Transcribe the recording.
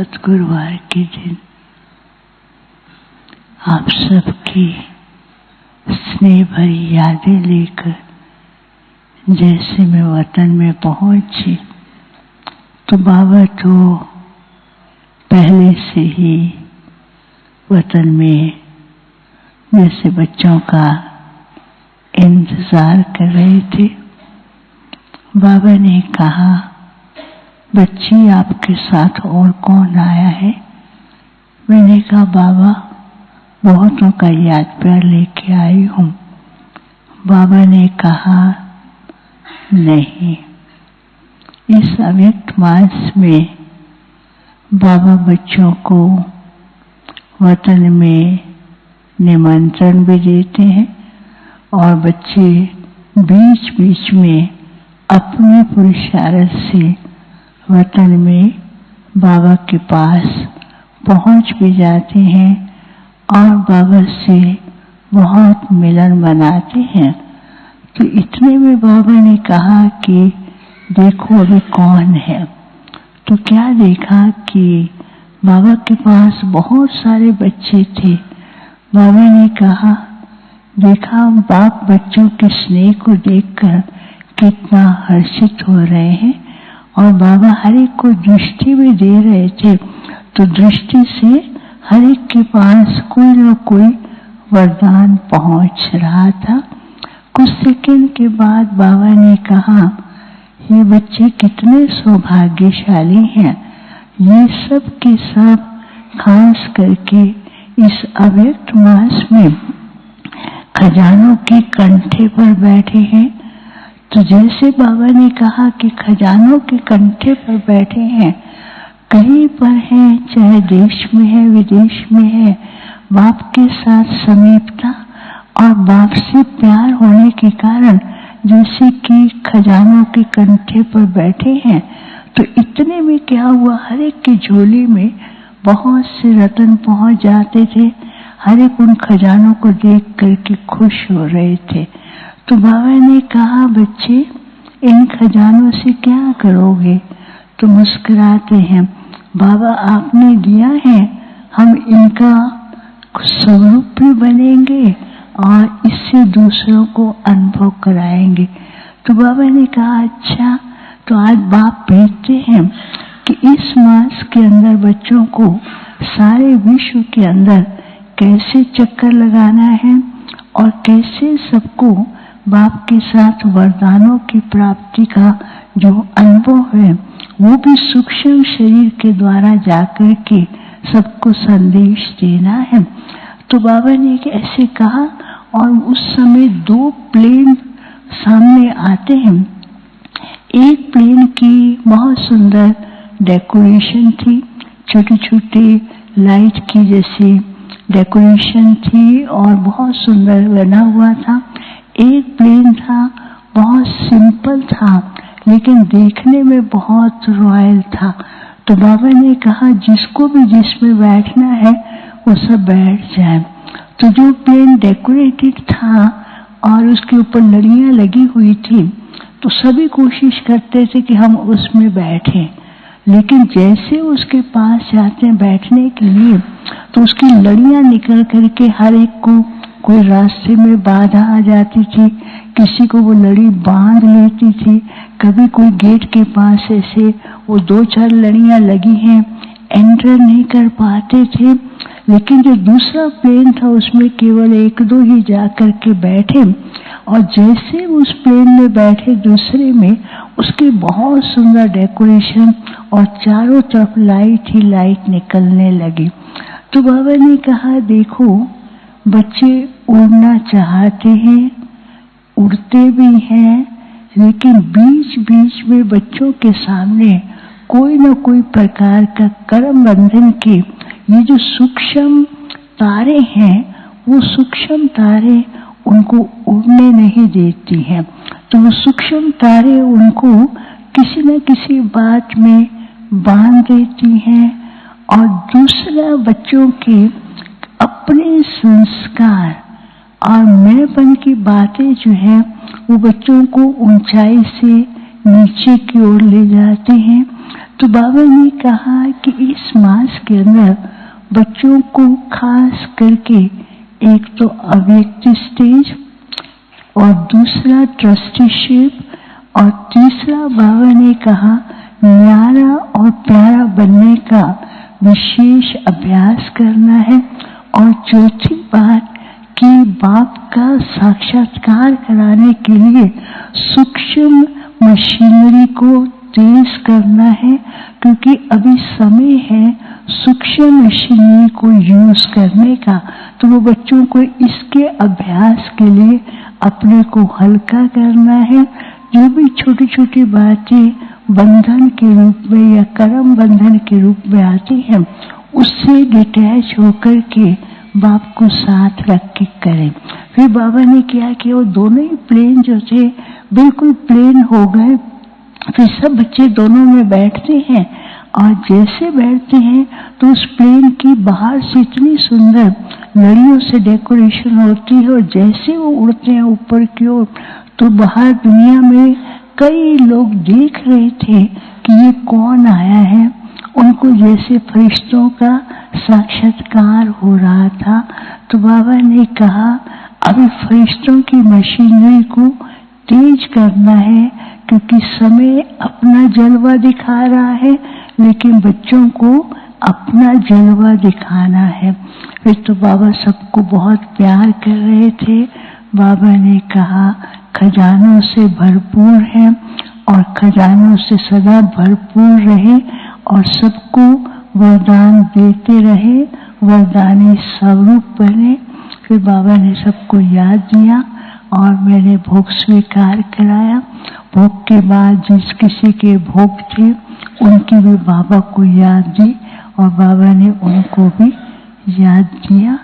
सद्गुरुवार के दिन आप सबकी स्नेह भरी यादें लेकर जैसे मैं वतन में पहुंची तो बाबा तो पहले से ही वतन में जैसे बच्चों का इंतजार कर रहे थे। बाबा ने कहा, बच्ची आपके साथ और कौन आया है? मैंने कहा, बाबा बहुतों का याद प्यार लेके आई हूँ। बाबा ने कहा, नहीं, इस अव्यक्त मास में बाबा बच्चों को वतन में निमंत्रण भी देते हैं और बच्चे बीच बीच में अपने पुरुषार्थ से वतन में बाबा के पास पहुंच भी जाते हैं और बाबा से बहुत मिलन मनाते हैं। तो इतने में बाबा ने कहा कि देखो अभी कौन है। तो क्या देखा कि बाबा के पास बहुत सारे बच्चे थे। बाबा ने कहा, देखा बाप बच्चों के स्नेह को देखकर कितना हर्षित हो रहे हैं और बाबा हर एक को दृष्टि भी दे रहे थे। तो दृष्टि से हर एक के पास कोई न कोई वरदान पहुंच रहा था। कुछ सेकंड के बाद बाबा ने कहा, ये बच्चे कितने सौभाग्यशाली हैं। ये सब के सब खास करके इस अव्यक्त मास में खजानों के कंठे पर बैठे हैं। तो जैसे बाबा ने कहा कि खजानों के कंठे पर बैठे हैं, कहीं पर हैं, चाहे देश में है विदेश में है, बाप के साथ समीपता और बाप से प्यार होने के कारण जैसे कि खजानों के कंठे पर बैठे हैं। तो इतने में क्या हुआ, हर एक की झोली में बहुत से रत्न पहुंच जाते थे। हर एक उन खजानों को देख करके खुश हो रहे थे। तो बाबा ने कहा, बच्चे इन खजानों से क्या करोगे? तो मुस्कुराते हैं, बाबा आपने दिया है, हम इनका स्वरूप भी बनेंगे और इससे दूसरों को अनुभव कराएंगे। तो बाबा ने कहा, अच्छा तो आज बाप भेजते हैं कि इस मास के अंदर बच्चों को सारे विश्व के अंदर कैसे चक्कर लगाना है और कैसे सबको बाप के साथ वरदानों की प्राप्ति का जो अनुभव है वो भी सूक्ष्म शरीर के द्वारा जाकर के सबको संदेश देना है। तो बाबा ने ऐसे कहा और उस समय दो प्लेन सामने आते हैं। एक प्लेन की बहुत सुंदर डेकोरेशन थी, छोटी छोटी लाइट की जैसी डेकोरेशन थी और बहुत सुंदर बना हुआ था। एक प्लेन था, बहुत सिंपल था लेकिन देखने में बहुत रॉयल था। तो बाबा ने कहा, जिसको भी जिसमें बैठना है वो सब बैठ जाए। तो जो प्लेन डेकोरेटेड था और उसके ऊपर लड़ियां लगी हुई थी, तो सभी कोशिश करते थे कि हम उसमें बैठें, लेकिन जैसे उसके पास जाते हैं बैठने के लिए तो उसकी लड़ियां निकल करके हर एक को कोई रास्ते में बाधा आ जाती थी, किसी को वो लड़ी बांध लेती थी। कभी कोई गेट के पास ऐसे वो दो चार लड़ियां लगी हैं, एंटर नहीं कर पाते थे। लेकिन जो दूसरा प्लेन था उसमें केवल एक दो ही जा करके बैठे और जैसे उस प्लेन में बैठे दूसरे में उसकी बहुत सुंदर डेकोरेशन और चारों तरफ लाइट ही लाइट निकलने लगी। तो बाबा ने कहा, देखो बच्चे उड़ना चाहते हैं, उड़ते भी हैं, लेकिन बीच बीच में बच्चों के सामने कोई न कोई प्रकार का कर्म बंधन के ये जो सूक्ष्म तारे हैं वो सूक्ष्म तारे उनको उड़ने नहीं देती हैं। तो वो सूक्ष्म तारे उनको किसी न किसी बात में बांध देती हैं और दूसरा बच्चों के अपने संस्कार और मैंपन की बातें जो है वो बच्चों को ऊंचाई से नीचे की ओर ले जाते हैं। तो बाबा ने कहा कि इस मास के अंदर बच्चों को खास करके एक तो अव्यक्त स्टेज और दूसरा ट्रस्टीशिप और तीसरा बाबा ने कहा न्यारा और प्यारा बनने का विशेष अभ्यास करना है। और चौथी बात कि बाप का साक्षात्कार कराने के लिए सूक्ष्म मशीनरी को तेज करना है, क्योंकि अभी समय है सूक्ष्म मशीनरी को यूज करने का। तो वो बच्चों को इसके अभ्यास के लिए अपने को हल्का करना है। जो भी छोटी छोटी बातें बंधन के रूप में या कर्म बंधन के रूप में आती हैं, उससे डिटैच होकर के बाप को साथ रख के करें। फिर बाबा ने किया कि वो दोनों ही प्लेन जो थे बिल्कुल प्लेन हो गए। फिर सब बच्चे दोनों में बैठते हैं और जैसे बैठते हैं तो उस प्लेन की बाहर से इतनी सुंदर लड़ियों से डेकोरेशन होती है, और जैसे वो उड़ते हैं ऊपर की ओर तो बाहर दुनिया में कई लोग देख रहे थे कि ये कौन आया है। उनको जैसे फरिश्तों का साक्षात्कार हो रहा था। तो बाबा ने कहा अभी फरिश्तों की मशीनरी को तेज करना है, क्योंकि समय अपना जलवा दिखा रहा है, लेकिन बच्चों को अपना जलवा दिखाना है। फिर तो बाबा सबको बहुत प्यार कर रहे थे। बाबा ने कहा खजानों से भरपूर है और खजानों से सदा भरपूर रहे और सबको वरदान देते रहे, वरदानी स्वरूप बने। फिर बाबा ने सबको याद दिया और मैंने भोग स्वीकार कराया। भोग के बाद जिस किसी के भोग थे उनकी भी बाबा को याद दी और बाबा ने उनको भी याद दिया।